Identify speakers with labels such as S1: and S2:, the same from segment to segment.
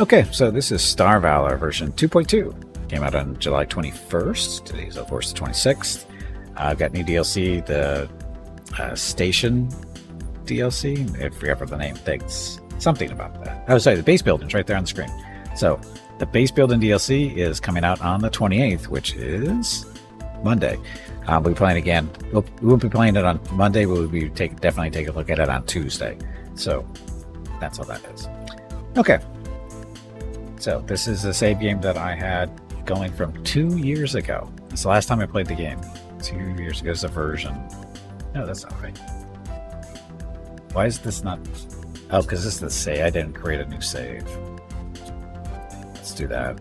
S1: Okay, so this is Star Valor version 2.2. Came out on July 21st. Today's, of course, the 26th. I've got new DLC, the Station DLC. I forgot what the name thinks. Something about that. Oh, sorry, the base building's right there on the screen. So, the base building DLC is coming out on the 28th, which is Monday. We'll be playing again. We won't be playing it on Monday. We'll be definitely take a look at it on Tuesday. So, that's all that is. Okay. So this is a save game that I had going from 2 years ago. It's the last time I played the game. 2 years ago is a version. No, that's not right. Why is this not... Oh, because this is the save. I didn't create a new save. Let's do that.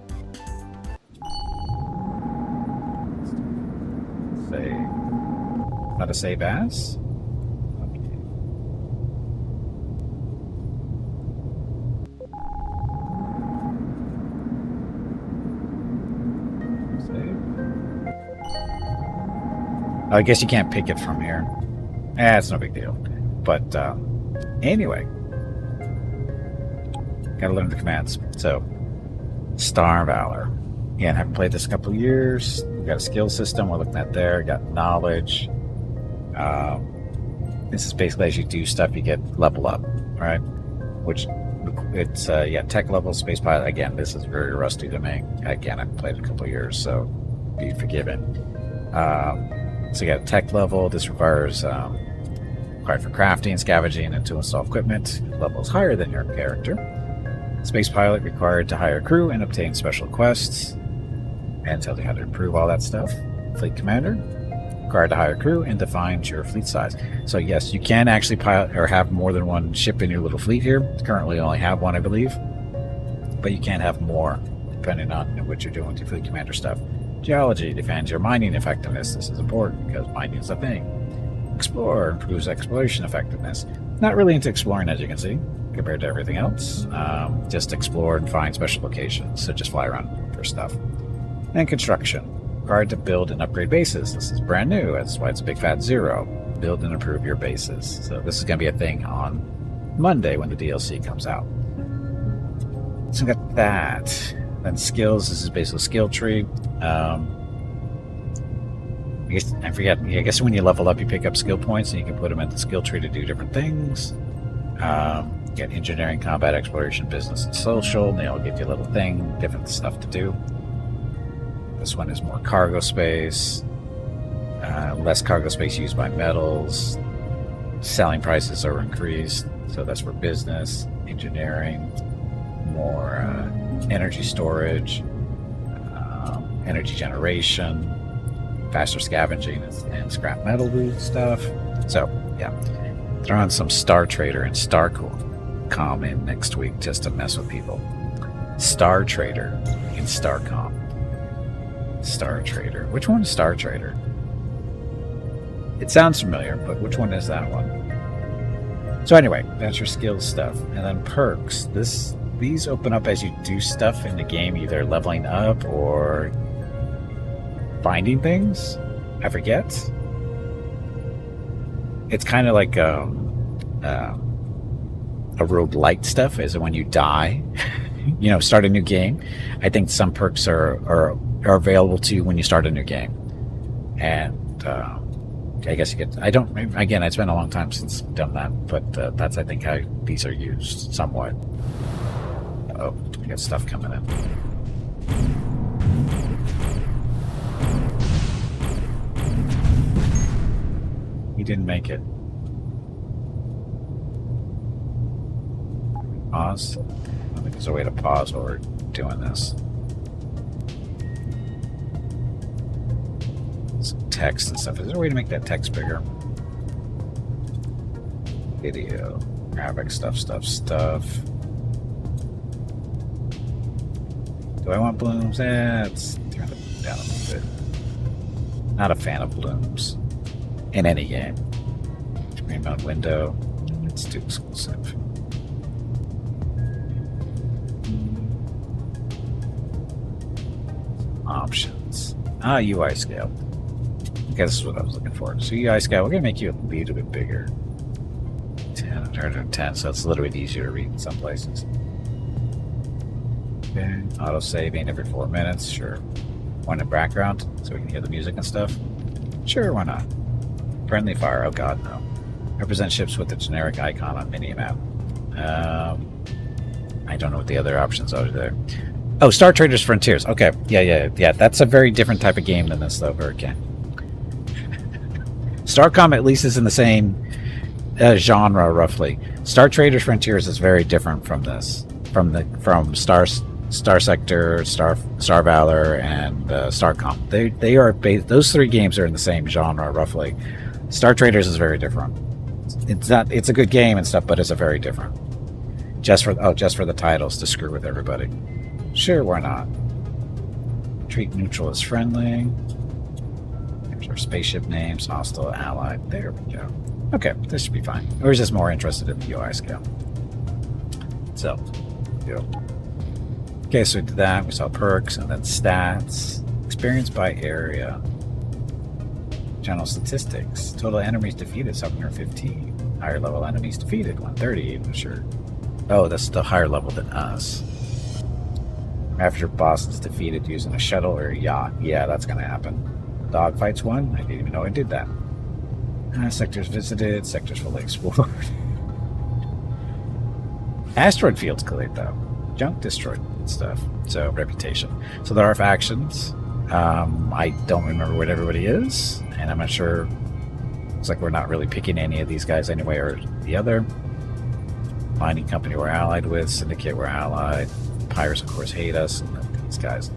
S1: Save. Not a save as? I guess you can't pick it from here. It's no big deal. But anyway, gotta learn the commands. So, Star Valor. Again, haven't played this a couple of years. We've got a skill system we're looking at there. Got knowledge. This is basically as you do stuff, you get level up, right? Which it's tech level, space pilot. Again, this is very rusty to me. Again, I've played it a couple of years, so be forgiven. So you got tech level. This requires required for crafting, scavenging, and to install equipment. Levels higher than your character. Space pilot required to hire crew and obtain special quests. And tells you how to improve all that stuff. Fleet commander required to hire crew and defines your fleet size. So yes, you can actually pilot or have more than one ship in your little fleet here. Currently, only have one, I believe, but you can have more depending on what you're doing with your fleet commander stuff. Geology defends your mining effectiveness. This is important because mining is a thing. Explore improves exploration effectiveness. Not really into exploring, as you can see, compared to everything else. Just explore and find special locations. So just fly around for stuff. And construction. Required to build and upgrade bases. This is brand new. That's why it's a big fat 0. Build and improve your bases. So this is going to be a thing on Monday when the DLC comes out. So we got that. Then skills. This is basically a skill tree. I guess when you level up, you pick up skill points and you can put them into the skill tree to do different things. You get engineering, combat, exploration, business, and social. And they all give you a little thing, different stuff to do. This one is more cargo space. Less cargo space used by metals. Selling prices are increased, so that's for business, engineering, more energy storage, energy generation, faster scavenging and scrap metal stuff. So, yeah. Throw on some Star Trader and Starcom in next week just to mess with people. Star Trader and Starcom. Star Trader. Which one is Star Trader? It sounds familiar, but which one is that one? So anyway, that's your skills stuff. And then perks. These open up as you do stuff in the game, either leveling up or finding things. I forget. It's kind of like a roguelite stuff, is when you die, start a new game. I think some perks are available to you when you start a new game. And I guess you get... Again, it's been a long time since I've done that, but that's, I think, how these are used somewhat. Oh, we got stuff coming in. He didn't make it. Pause. I think there's a way to pause while we're doing this. Some text and stuff. Is there a way to make that text bigger? Video. Graphic stuff. Do I want blooms? Let's turn it down a little bit. Not a fan of blooms in any game. Screen mode window. Let's do exclusive. Options. UI scale. Okay, this is what I was looking for. So UI scale, we're going to make you a little bit bigger. 10, 110, so it's a little bit easier to read in some places. Okay. Auto saving every 4 minutes. Sure. One in background so we can hear the music and stuff. Sure, why not? Friendly fire. Oh god, no. Represent ships with the generic icon on minimap. I don't know what the other options are there. Oh, Star Traders Frontiers. Okay. Yeah. That's a very different type of game than this, though. Okay. Starcom at least is in the same genre, roughly. Star Traders Frontiers is very different from this. From Star Sector, Star Valor, and Starcom. They are those three games are in the same genre, roughly. Star Traders is very different. It's a good game and stuff, but it's a very different. Just for the titles to screw with everybody. Sure, why not? Treat neutral as friendly. There's our spaceship names, hostile, allied. There we go. Okay, this should be fine. Or is just more interested in the UI scale? So, yeah. Okay, so we did that. We saw perks and then stats. Experience by area. General statistics. Total enemies defeated 715. Higher level enemies defeated 130. Sure. Oh, that's the higher level than us. After boss is defeated using a shuttle or a yacht. Yeah, that's going to happen. Dogfights 1? I didn't even know I did that. Sectors visited. Sectors fully explored. Asteroid fields cleared, though. Junk destroyed and stuff. So, reputation. So there are factions. I don't remember what everybody is. And I'm not sure. Looks like we're not really picking any of these guys anyway or the other. Mining company we're allied with. Syndicate we're allied. Pirates, of course, hate us. And then these guys.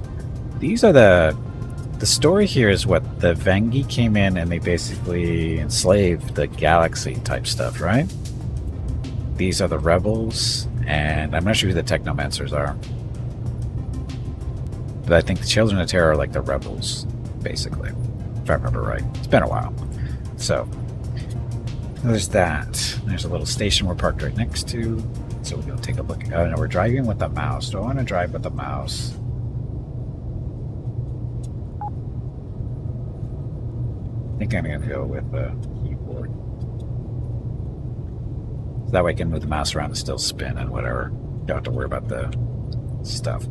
S1: These are the story here is what the Vengi came in and they basically enslaved the galaxy type stuff, right? These are the rebels, and I'm not sure who the Technomancers are. But I think the Children of Terror are like the rebels, basically. If I remember right. It's been a while. So, there's that. There's a little station we're parked right next to. So we're going to take a look. Oh no, we're driving with the mouse. Do I want to drive with the mouse? I think I'm going to go with the keyboard. So that way I can move the mouse around and still spin and whatever. Don't have to worry about the stuff.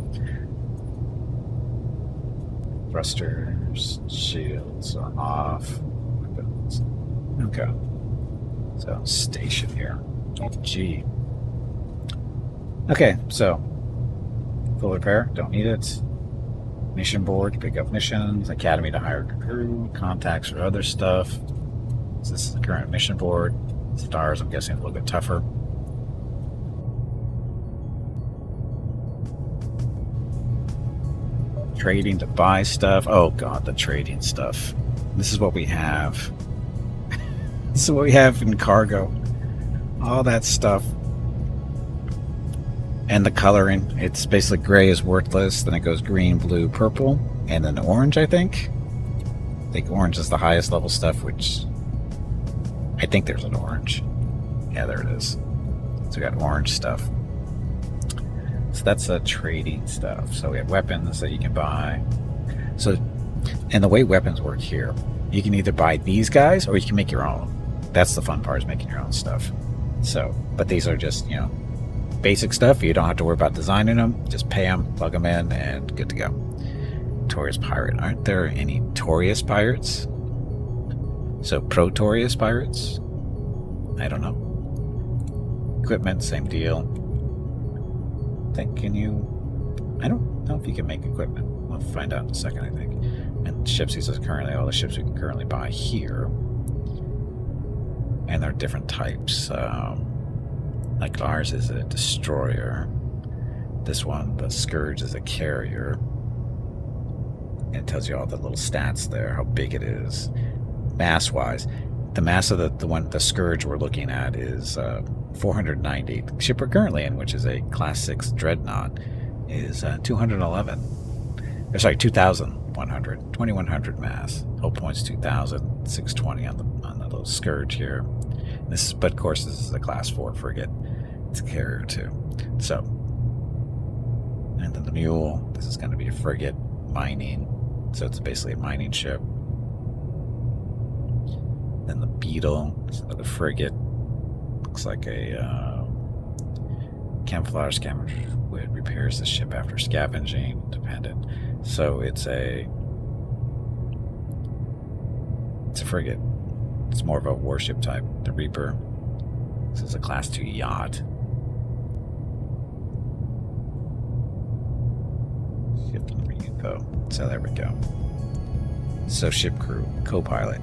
S1: Thrusters, shields are off. Weapons. Okay. So, station here. G. Okay, so. Full repair, don't need it. Mission board to pick up missions. Academy to hire crew. Contacts for other stuff. So this is the current mission board. Stars, I'm guessing, a little bit tougher. Trading to buy stuff. Oh god, the trading stuff. This is what we have. This is what we have in cargo. All that stuff. And the coloring. It's basically gray is worthless. Then it goes green, blue, purple. And then orange, I think. I think orange is the highest level stuff, which... I think there's an orange. Yeah, there it is. So we got orange stuff. So that's the trading stuff. So we have weapons that you can buy. So, and the way weapons work here, you can either buy these guys or you can make your own. That's the fun part, is making your own stuff. So, but these are just, you know, basic stuff. You don't have to worry about designing them. Just pay them, plug them in, and good to go. Torius Pirate. Aren't there any Torius Pirates? So, Pro-Torius Pirates? I don't know. Equipment, same deal. Can you... I don't know if you can make equipment. We'll find out in a second, I think. And ships, these are currently all the ships we can currently buy here. And they're different types. Like ours is a destroyer. This one, the Scourge, is a carrier. And it tells you all the little stats there, how big it is. Mass-wise. The mass of the Scourge we're looking at is 490. The ship we're currently in, which is a Class 6 Dreadnought, is 211. Sorry, 2,100. 2,100 mass. Hull points 2,000. 620 on the little Scourge here. But of course, this is a Class 4 frigate. It's a carrier too. So, and then the Mule. This is going to be a frigate mining. So it's basically a mining ship. Then the Beetle, is another frigate. Looks like a camouflage It repairs the ship after scavenging. Dependent. So it's a frigate. It's more of a warship type. The Reaper. This is a Class 2 yacht. Ship info. So there we go. So ship crew, co-pilot.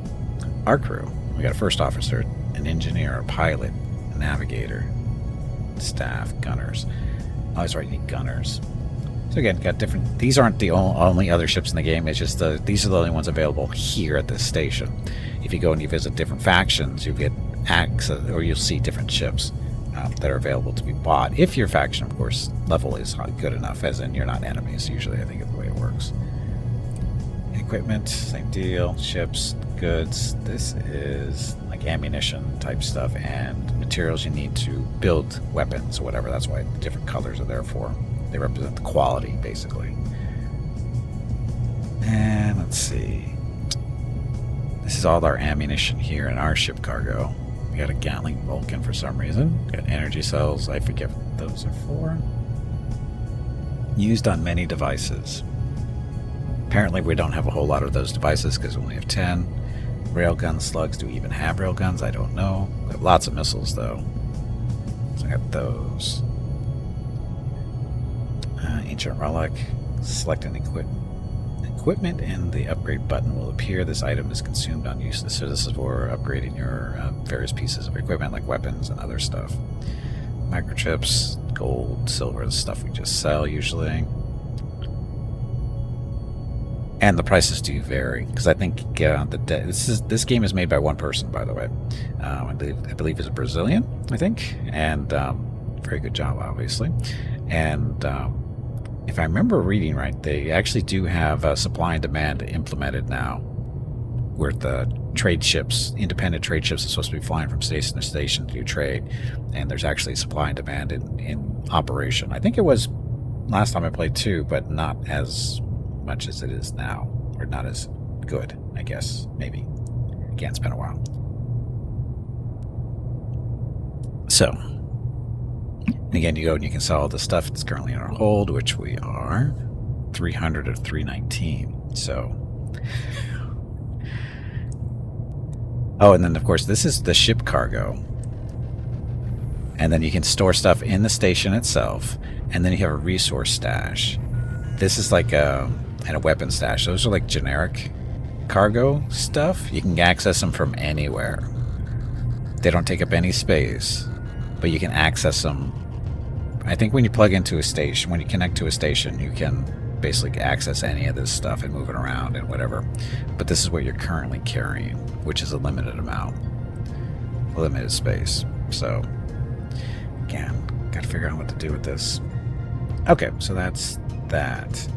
S1: Our crew, we got a first officer, an engineer, a pilot, a navigator, staff, gunners. Oh, that's right, you need gunners. So again, got different. These aren't the only other ships in the game. It's just these are the only ones available here at this station. If you go and you visit different factions, you get access, or you'll see different ships that are available to be bought. If your faction, of course, level is good enough, as in you're not enemies. Usually, I think is the way it works. Equipment, same deal. Ships, goods. This is like ammunition type stuff and materials you need to build weapons or whatever. That's why the different colors are there for. They represent the quality, basically. And let's see. This is all our ammunition here in our ship cargo. We got a Gatling Vulcan for some reason. Got energy cells. I forget what those are for. Used on many devices. Apparently we don't have a whole lot of those devices because we only have 10. Railgun slugs. Do we even have railguns? I don't know. We have lots of missiles, though. So I got those. Ancient relic. Select an equipment and the upgrade button will appear. This item is consumed on use. So this is for upgrading your various pieces of equipment like weapons and other stuff. Microchips, gold, silver, the stuff we just sell usually. And the prices do vary because I think this game is made by one person, by the way. I believe he's a Brazilian, I think, and very good job, obviously. And if I remember reading right, they actually do have supply and demand implemented now, where the trade ships, independent trade ships, are supposed to be flying from station to station to do trade, and there's actually supply and demand in operation. I think it was last time I played too, but not as much as it is now, or not as good, I guess, maybe. Again, it's been a while. So, again, you go and you can sell all the stuff that's currently in our hold, which we are 300 of 319. So, oh, and then of course this is the ship cargo, and then you can store stuff in the station itself, and then you have a resource stash. This is like and a weapon stash. Those are like generic cargo stuff. You can access them from anywhere. They don't take up any space, but you can access them. I think when you plug into a station, when you connect to a station, you can basically access any of this stuff and move it around and whatever. But this is what you're currently carrying, which is a limited amount, a limited space. So, again, got to figure out what to do with this. Okay, so that's that.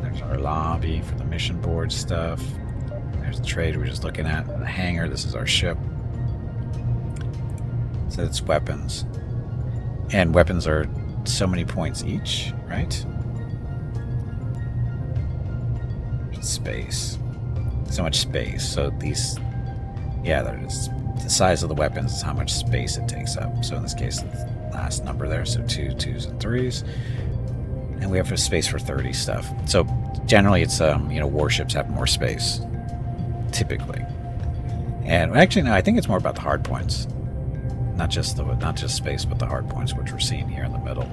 S1: There's our lobby for the mission board stuff. There's the trade we're just looking at. The hangar, this is our ship. So it's weapons. And weapons are so many points each, right? Space. So much space. So these, yeah, there's the size of the weapons is how much space it takes up. So in this case, the last number there, so 2 2s and 3s. And we have a space for 30 stuff. So generally it's, warships have more space, typically. And actually, no, I think it's more about the hard points. Not just space, but the hard points, which we're seeing here in the middle.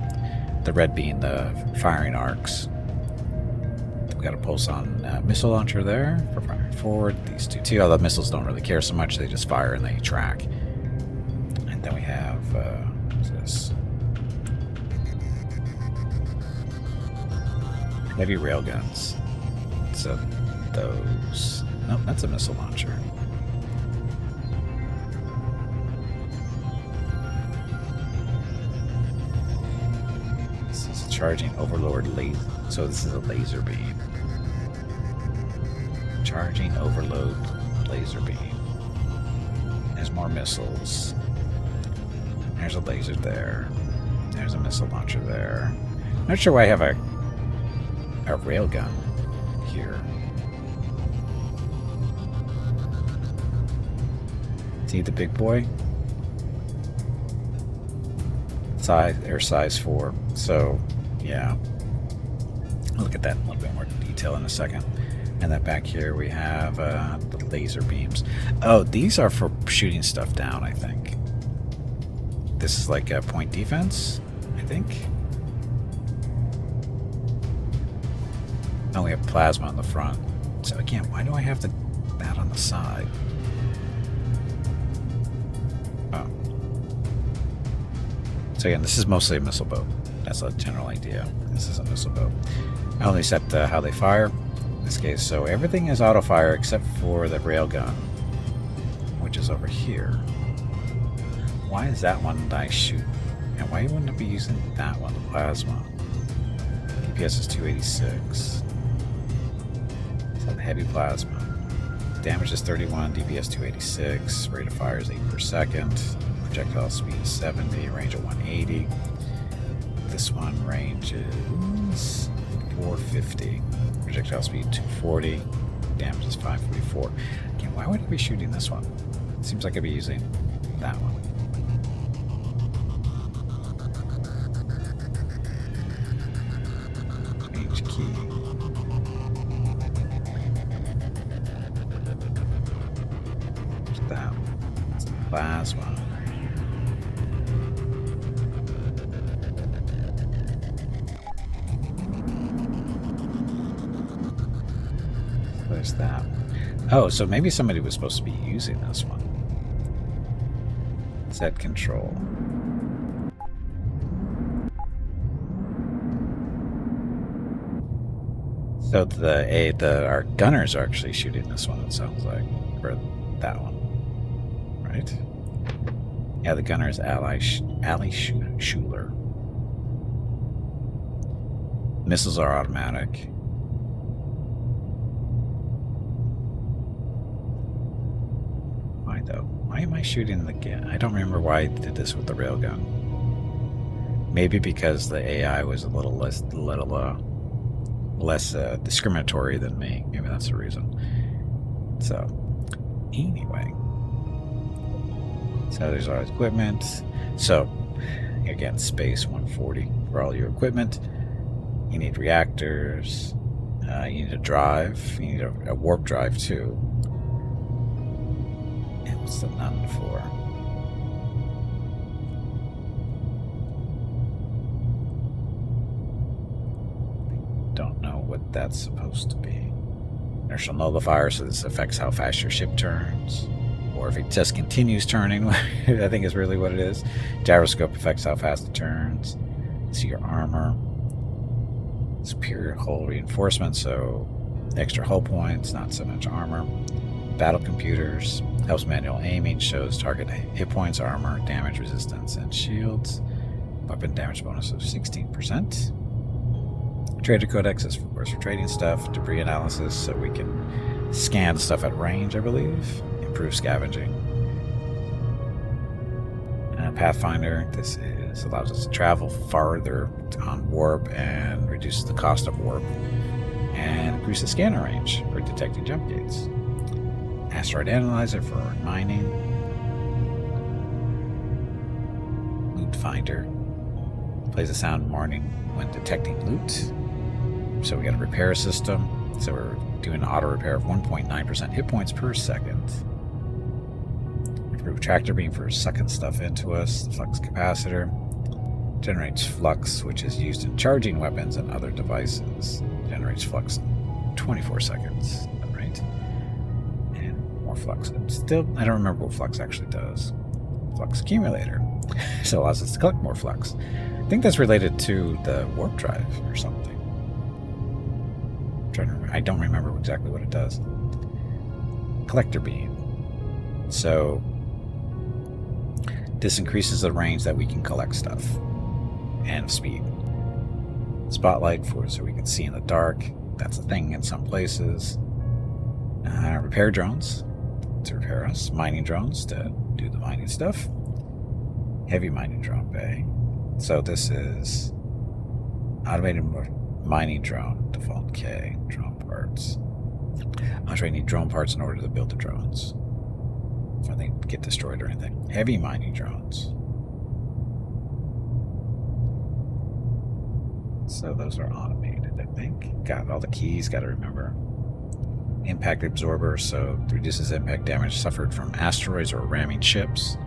S1: The red being the firing arcs. We've got a pulse-on missile launcher there for firing forward. These two. Although missiles don't really care so much, they just fire and they track. And then we have what's this? Heavy railguns. So those. Nope, that's a missile launcher. This is charging overlord laser. So this is a laser beam. Charging overload laser beam. There's more missiles. There's a laser there. There's a missile launcher there. Not sure why I have a railgun here. See the big boy? size 4. So yeah, I'll look at that in a little bit more detail in a second. And then back here we have the laser beams. Oh, these are for shooting stuff down, I think. This is like a point defense, I think. Oh, we have plasma on the front. So again, why do I have that on the side? Oh. So again, this is mostly a missile boat. That's a general idea. This is a missile boat. I only set how they fire in this case. So everything is auto fire except for the railgun, which is over here. Why is that one that I shoot? And why wouldn't it be using that one, the plasma? DPS is 286. Heavy plasma. Damage is 31, DPS 286, rate of fire is 8 per second, projectile speed is 70, range of 180. This one range is 450, projectile speed 240, damage is 544. Again, why would I be shooting this one? It seems like I'd be using that one. Range key. Plasma. There's that. Oh, so maybe somebody was supposed to be using this one. Set control. So our gunners are actually shooting this one, it sounds like. Or that one. Right? Yeah, the gunner is Ali Schuler. Missiles are automatic. Why though? Why am I shooting the gun? I don't remember why I did this with the railgun. Maybe because the AI was a little less discriminatory than me. Maybe that's the reason. So, anyway. So there's our equipment. So again, space 140 for all your equipment. You need reactors. You need a drive. You need a warp drive too. And what's the none for? Don't know what that's supposed to be. Inertial nullifier, so this affects how fast your ship turns. Or if it just continues turning, I think is really what it is. Gyroscope affects how fast it turns. See your armor. Superior hull reinforcement, so extra hull points, not so much armor. Battle computers. Helps manual aiming, shows target hit points, armor, damage resistance, and shields. Weapon damage bonus of 16%. Trader Codex is, of course, for trading stuff. Debris analysis, so we can scan stuff at range, I believe. Improve scavenging. Pathfinder, this allows us to travel farther on warp and reduces the cost of warp and increases scanner range for detecting jump gates. Asteroid Analyzer for mining. Loot Finder plays a sound warning when detecting loot. So we got a repair system. So we're doing an auto repair of 1.9% hit points per second. Tractor beam for sucking stuff into us. The flux capacitor generates flux, which is used in charging weapons and other devices. Generates flux in 24 seconds, right? And more flux. And still, I don't remember what flux actually does. Flux accumulator. So it allows us to collect more flux. I think that's related to the warp drive or something. I'm trying to remember. I don't remember exactly what it does. Collector beam. So this increases the range that we can collect stuff and speed. Spotlight so we can see in the dark. That's a thing in some places. Repair drones to repair us. Mining drones to do the mining stuff. Heavy mining drone bay. So this is automated mining drone, default K, drone parts. I'm sure I need drone parts in order to build the drones. If they get destroyed or anything. Heavy mining drones. So those are automated, I think. Got all the keys, got to remember. Impact absorber, so it reduces impact damage suffered from asteroids or ramming ships.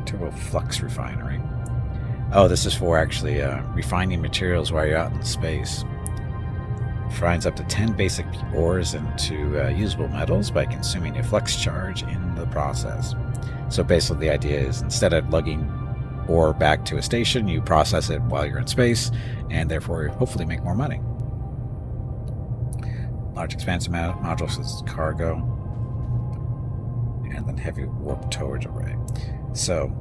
S1: Turbo flux refinery. Oh, this is for actually refining materials while you're out in space. Refines up to 10 basic ores into usable metals by consuming a flux charge in the process. So basically the idea is instead of lugging ore back to a station, you process it while you're in space and therefore hopefully make more money. Large expansive modules is cargo. And then heavy warp towage array. So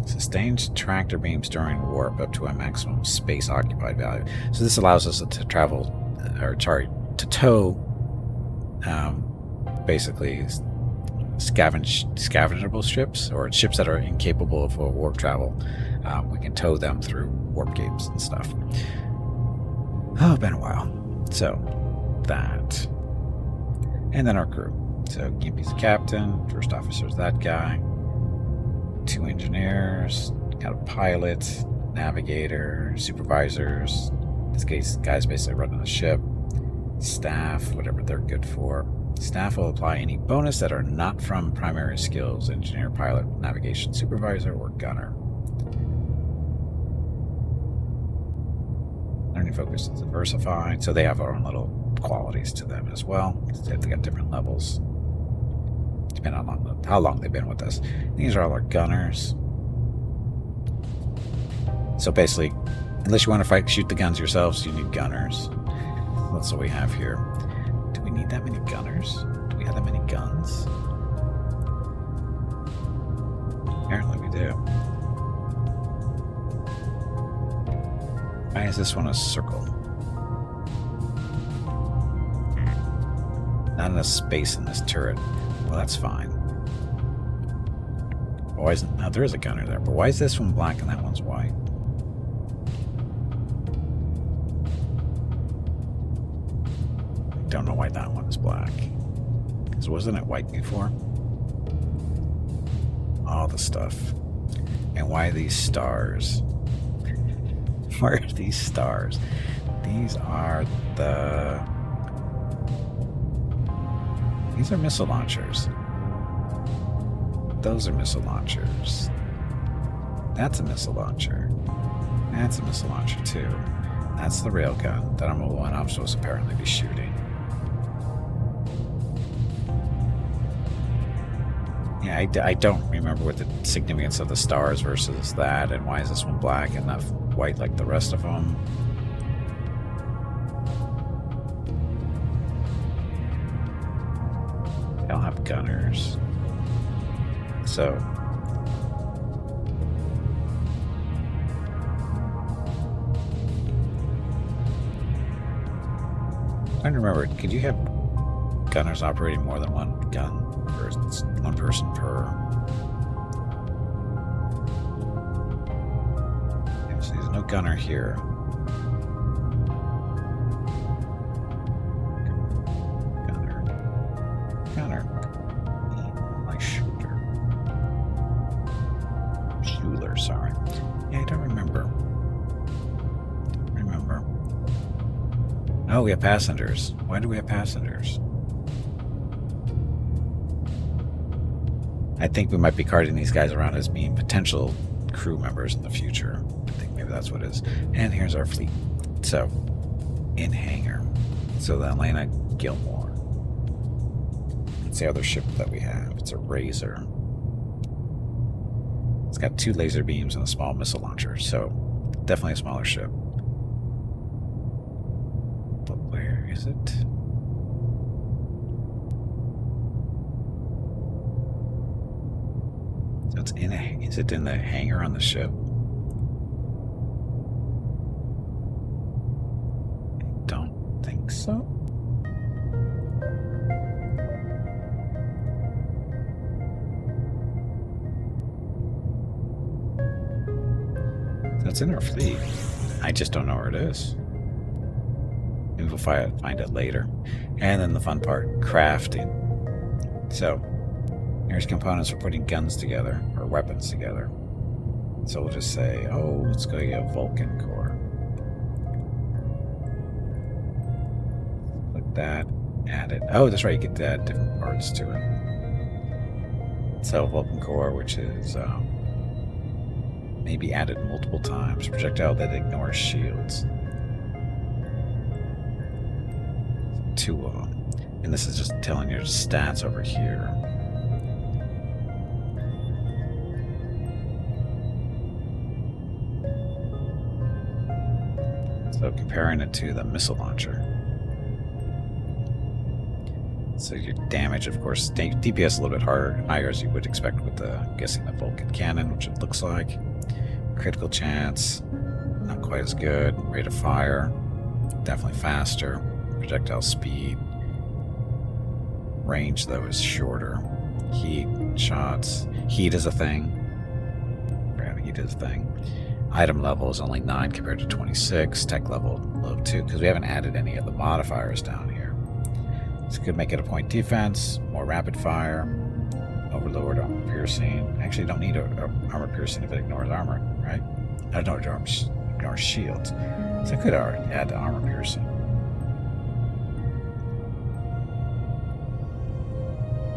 S1: sustains tractor beams during warp up to a maximum space occupied value. So this allows us to travel, or sorry, to tow basically scavengeable ships, or ships that are incapable of warp travel. We can tow them through warp gates and stuff. Oh, been a while. So that, and then our crew. So Gimpy's the captain, first officer's that guy, 2 engineers, got a pilot, navigator, supervisors. In this case, guys basically running the ship. Staff, whatever they're good for. Staff will apply any bonus that are not from primary skills: engineer, pilot, navigation, supervisor, or gunner. Learning focus is diversified, so they have our own little qualities to them as well. They got different levels, depending on how long they've been with us. These are all our gunners. So basically, unless you want to shoot the guns yourselves, you need gunners. That's what we have here. Do we need that many gunners? Do we have that many guns? Apparently we do. Why is this one a circle? Not enough space in this turret. Well, that's fine. Why isn't... Now, there is a gunner there, but why is this one black and that one's white? I don't know why that one is black. Because wasn't it white before? All the stuff. And why these stars? Why are these stars? These are the... These are missile launchers. Those are missile launchers. That's a missile launcher. That's a missile launcher too. That's the railgun that I'm supposed to apparently be shooting. Yeah, I don't remember what the significance of the stars versus that, and why is this one black and not white like the rest of them. They all have gunners. So I'm trying to remember, could you have gunners operating more than one gun? Or is it one person per? Okay, so there's no gunner here. Gunner. My shooter. Schuler, sorry. Yeah, I don't remember. Oh, we have passengers. Why do we have passengers? I think we might be carting these guys around as being potential crew members in the future. I think maybe that's what it is. And here's our fleet. So, in hangar. So the Atlanta Gilmore. It's the other ship that we have. It's a Razor. It's got 2 laser beams and a small missile launcher. So, definitely a smaller ship. But where is it? So it's in a... Is it in the hangar on the ship? I don't think so. So it's in our fleet. I just don't know where it is. Maybe we'll find it later. And then the fun part, crafting. So, here's components for putting guns together, or weapons together. So we'll just say, oh, let's go get a Vulcan core. Click that, add it. Oh, that's right, you get to add different parts to it. So Vulcan core, which is maybe added multiple times. Projectile that ignores shields. 2 of them. And this is just telling your stats over here. So comparing it to the missile launcher. So your damage, of course, DPS a little bit higher as you would expect with the, I'm guessing, the Vulcan cannon, which it looks like. Critical chance, not quite as good. Rate of fire, definitely faster. Projectile speed. Range, though, is shorter. Heat, shots. Heat is a thing. Heat is a thing. Item level is only 9 compared to 26. Tech level, low 2, because we haven't added any of the modifiers down here. This could make it a point defense, more rapid fire, overload armor piercing. Actually, don't need armor piercing if it ignores armor, right? I don't ignore shields. So I could add the armor piercing.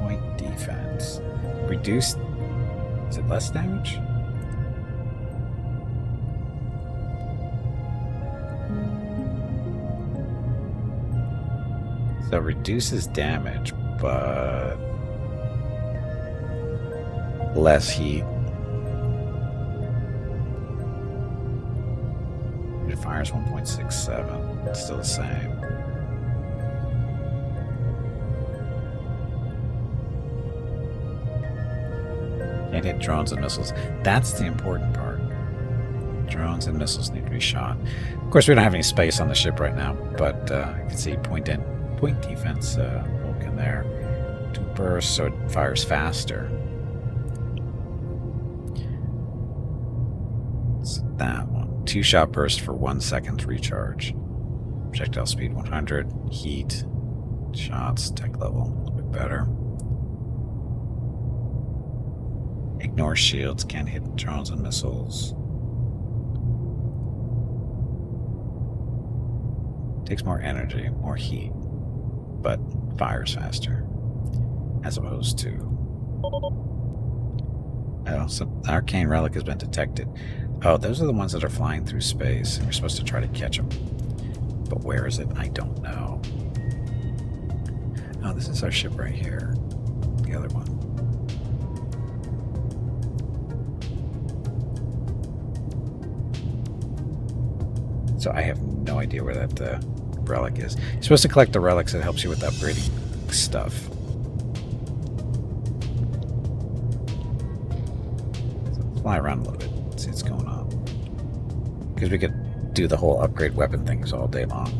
S1: Point defense. Reduced. Is it less damage? So it reduces damage, but less heat. Rate of fire is 1.67. It's still the same. Can't hit drones and missiles. That's the important part. Drones and missiles need to be shot. Of course, we don't have any space on the ship right now, but you can see point defense Vulcan there. 2 bursts, so it fires faster. So that one. 2 shot burst for 1 second recharge. Projectile speed 100. Heat. Shots. Tech level a little bit better. Ignore shields. Can't hit drones and missiles. Takes more energy, more heat, but fires faster, as opposed to... Oh, so arcane relic has been detected. Oh, those are the ones that are flying through space, and you're supposed to try to catch them. But where is it? I don't know. Oh, this is our ship right here. The other one. So I have no idea where that relic is. You're supposed to collect the relics that helps you with upgrading stuff. So fly around a little bit, see what's going on. Because we could do the whole upgrade weapon things all day long.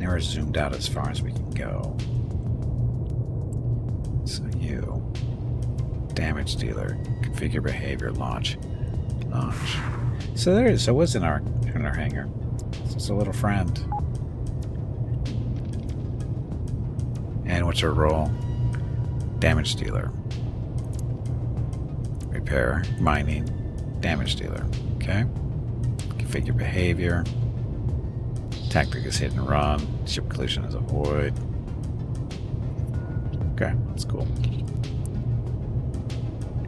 S1: Now we're zoomed out as far as we can go. So you, damage dealer, configure behavior, launch. So there it is. So what's in our hangar? It's just a little friend. And what's her role? Damage dealer. Repair, mining, damage dealer. Okay. Configure behavior. Tactic is hit and run. Ship collision is avoid. Okay, that's cool.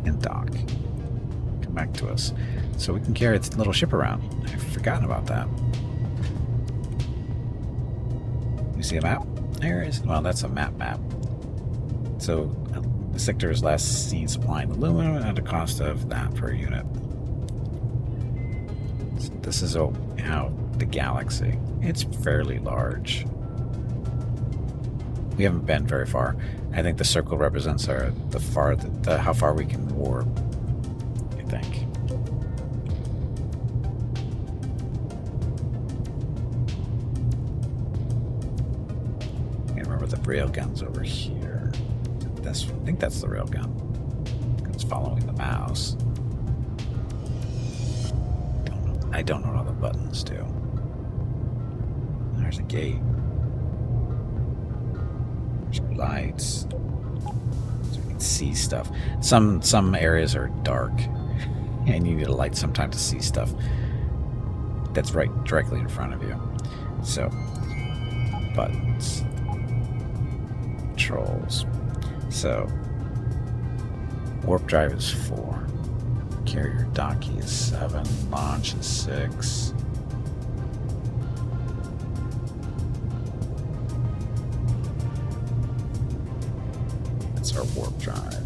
S1: And dock. Come back to us. So we can carry its little ship around. I've forgotten about that. You see a map? There it is. Well, that's a map. So the sector is last seen supplying aluminum at a cost of that per unit. So this is how the galaxy. It's fairly large. We haven't been very far. I think the circle represents how far we can warp. I think. The railgun's over here. I think that's the railgun. It's following the mouse. I don't know what the buttons do. There's a gate. There's lights. So we can see stuff. Some areas are dark, and you need a light sometimes to see stuff that's right directly in front of you. So, buttons, controls. So, warp drive is 4. Carrier dock key is 7. Launch is 6. That's our warp drive.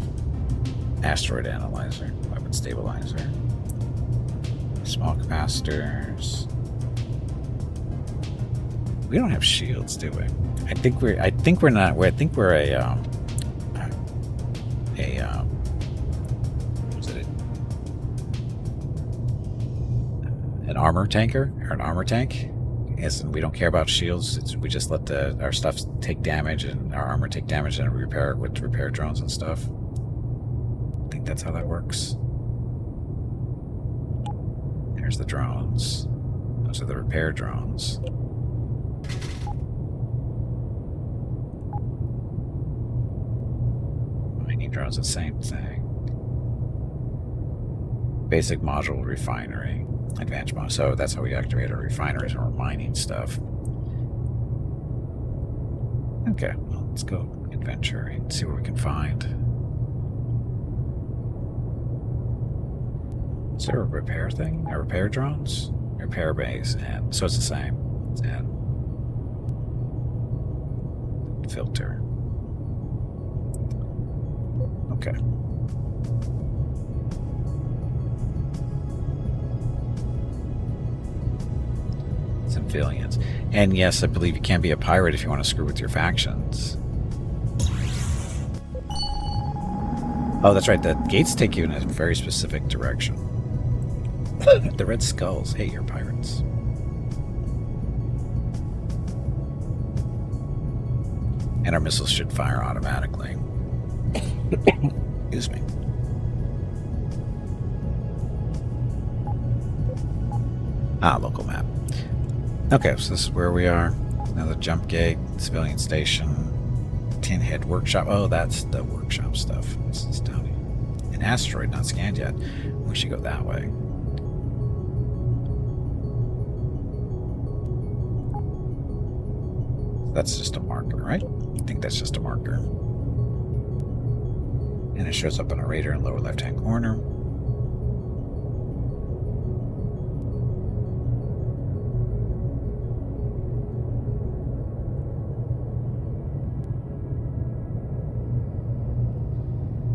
S1: Asteroid analyzer, weapon stabilizer, small capacitors. We don't have shields, do we? I think we're a an armor tanker or an armor tank. Yes, and we don't care about shields. We just let our stuff take damage and our armor take damage and repair it with repair drones and stuff. I think that's how that works. There's the drones. Those are the repair drones. Mining drones, the same thing. Basic module refinery. Advanced module. So that's how we activate our refineries when we're mining stuff. Okay, well, let's go adventure and see what we can find. Is there a repair thing? A repair drones? Repair base, and so it's the same. And filter. Okay. Civilians. And yes, I believe you can be a pirate if you want to screw with your factions. Oh, that's right. The gates take you in a very specific direction. The Red Skulls. Hey, you're pirates. And our missiles should fire automatically. Excuse me. Local map. Okay, so this is where we are. Another jump gate, civilian station, tin head workshop. Oh, that's the workshop stuff. This is down here. An asteroid not scanned yet. We should go that way. That's just a marker, right? I think that's just a marker. And it shows up on a radar in the lower left-hand corner.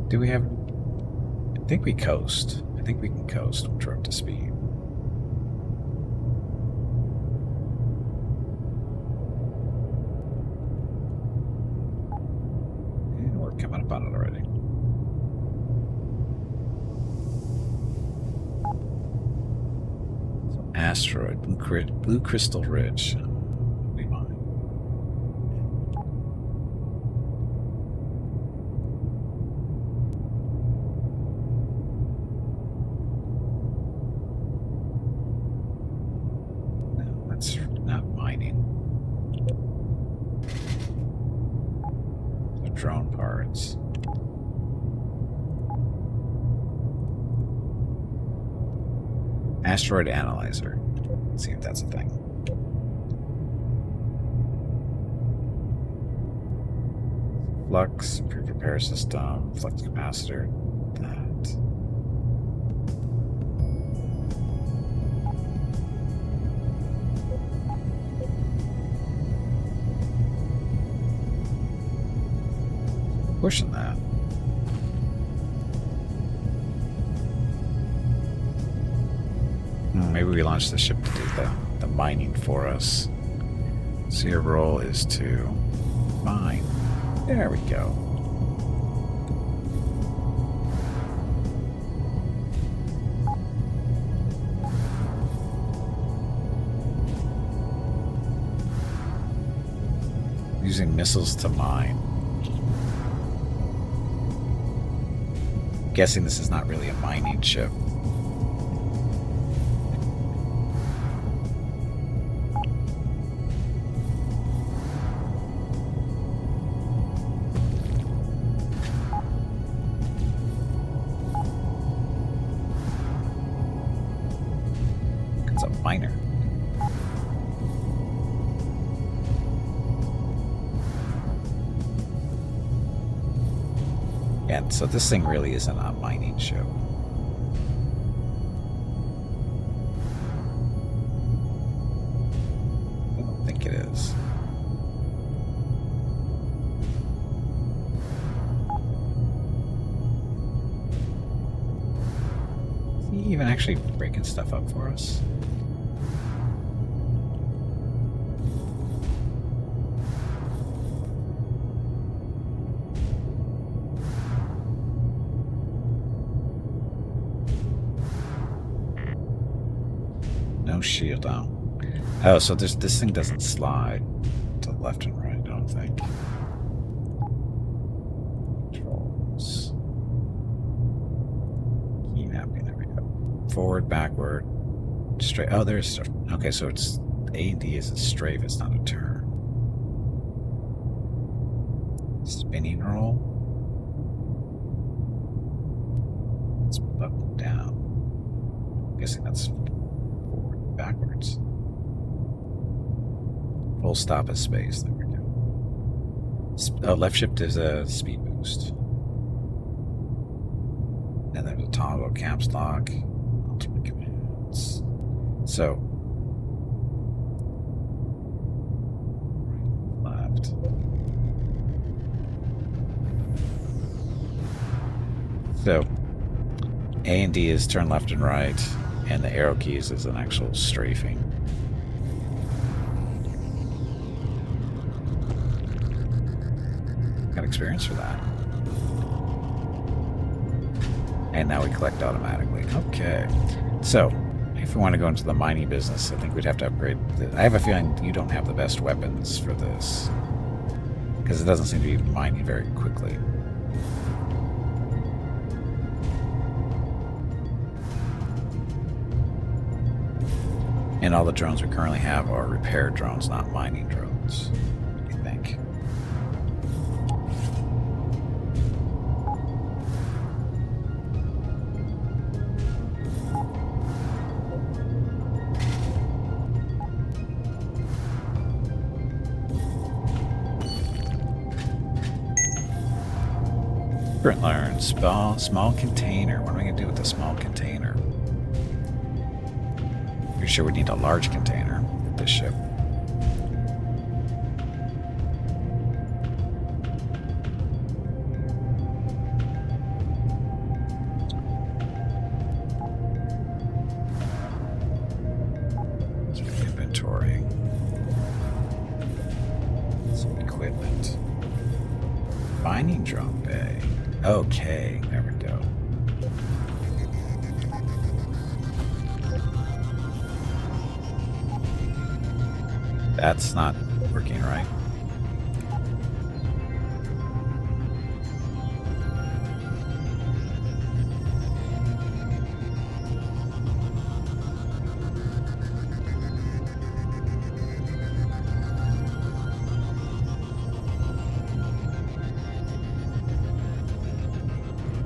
S1: Do we have... I think we coast. I think we can coast once we're up to speed. And we're coming up on it already. So asteroid, Blue Crystal Ridge. We mine. Drone parts. Asteroid analyzer. Let's see if that's a thing. Flux, pre-repair system, flux capacitor. That. Pushing that. Maybe we launch the ship to do the mining for us. So your role is to mine. There we go. Using missiles to mine. Guessing this is not really a mining ship. It's a miner. And so this thing really isn't a mining ship. I don't think it is. Is he even actually breaking stuff up for us? Shield down. Oh, so this thing doesn't slide to the left and right, I don't think. Controls. Key mapping, there we go. Forward, backward, straight. Oh, there's. Okay, so it's A and D is a strafe, it's not a turn. Spinning roll. It's up and down. I'm guessing that's backwards. Full stop is space. There we go. Left shift is a speed boost. And there's a toggle caps lock. Ultimate commands. So right, left. So A and D is turn left and right. And the arrow keys is an actual strafing. Got experience for that. And now we collect automatically. Okay. So, if we want to go into the mining business, I think we'd have to upgrade. I have a feeling you don't have the best weapons for this. Because it doesn't seem to be mining very quickly. And all the drones we currently have are repair drones, not mining drones, I think. Sprint learn, small container. What am I going to do with the small container? Pretty sure we need a large container with this ship. Inventory. Some equipment. Mining drone bay. Okay, there we go. That's not working right.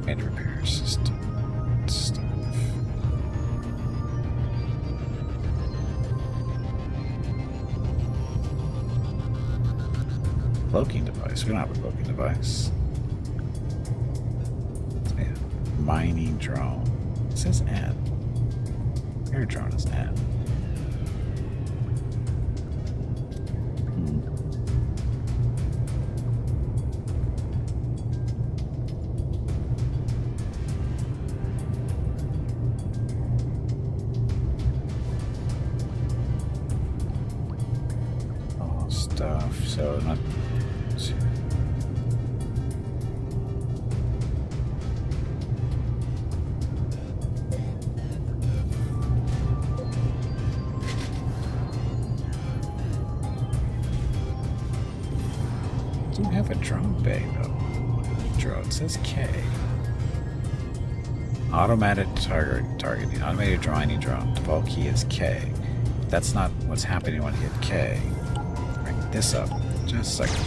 S1: And repair system stuff. Cloaking device. We don't have a cloaking device. Yeah. Mining drone. It says N. Air drone is N. All stuff. So not. Do have a drone bay though. Drone, it says K. Automated targeting. Automated mining drone. Default key is K. That's not what's happening when you hit K. Bring this up. Just a second.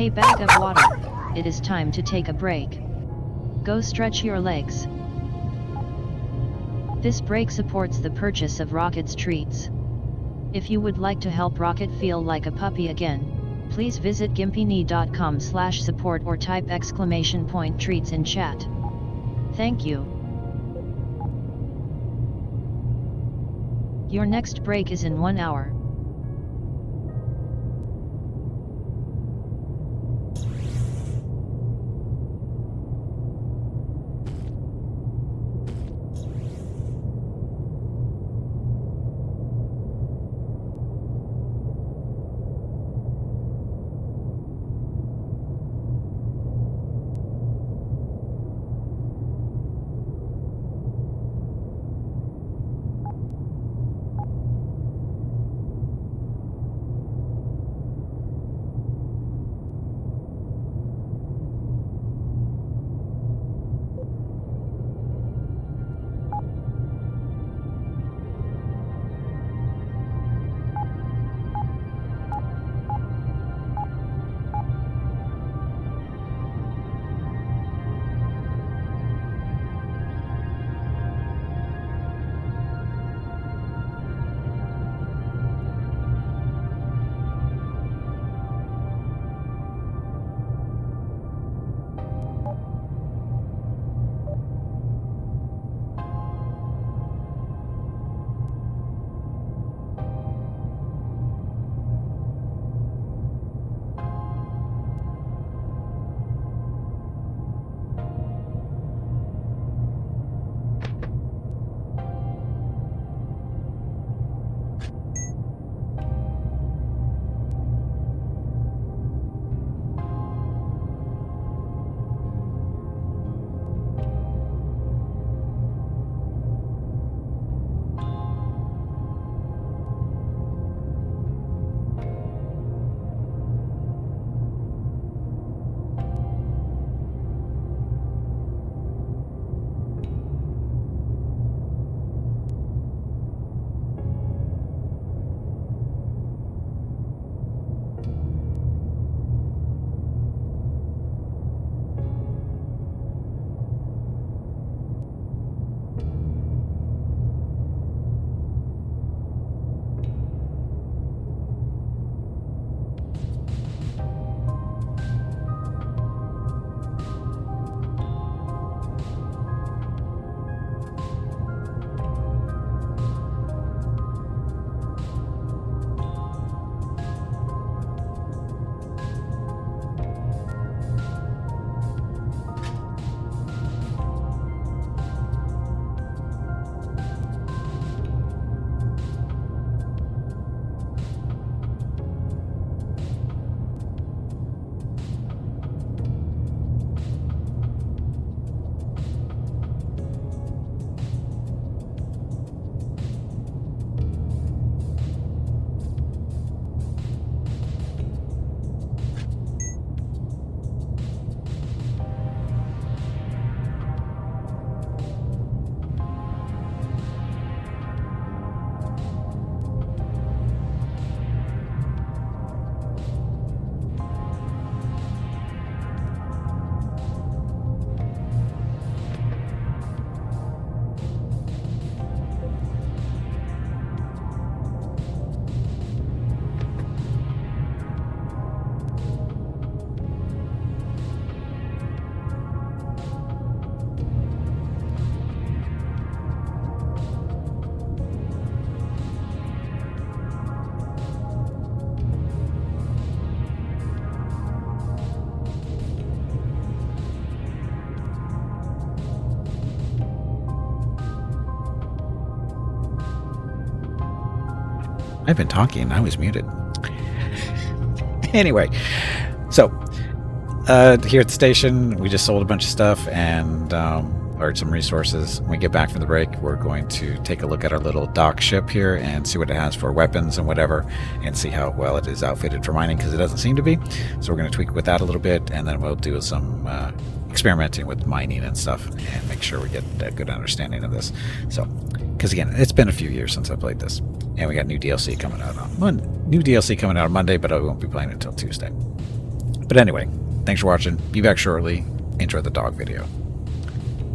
S2: Hey bag of water, it is time to take a break. Go stretch your legs. This break supports the purchase of Rocket's treats. If you would like to help Rocket feel like a puppy again, please visit gimpyknee.com/support or type !treats in chat. Thank you. Your next break is in 1 hour.
S1: I've been talking. I was muted. Anyway, so here at the station, we just sold a bunch of stuff and or some resources. When we get back from the break, we're going to take a look at our little dock ship here and see what it has for weapons and whatever, and see how well it is outfitted for mining, because it doesn't seem to be. So we're going to tweak with that a little bit, and then we'll do some experimenting with mining and stuff and make sure we get a good understanding of this. So, because again, it's been a few years since I played this, and we got new DLC coming out on Monday, but I won't be playing until Tuesday. But anyway, thanks for watching. Be back shortly. Enjoy the dog video,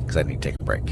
S1: because I need to take a break.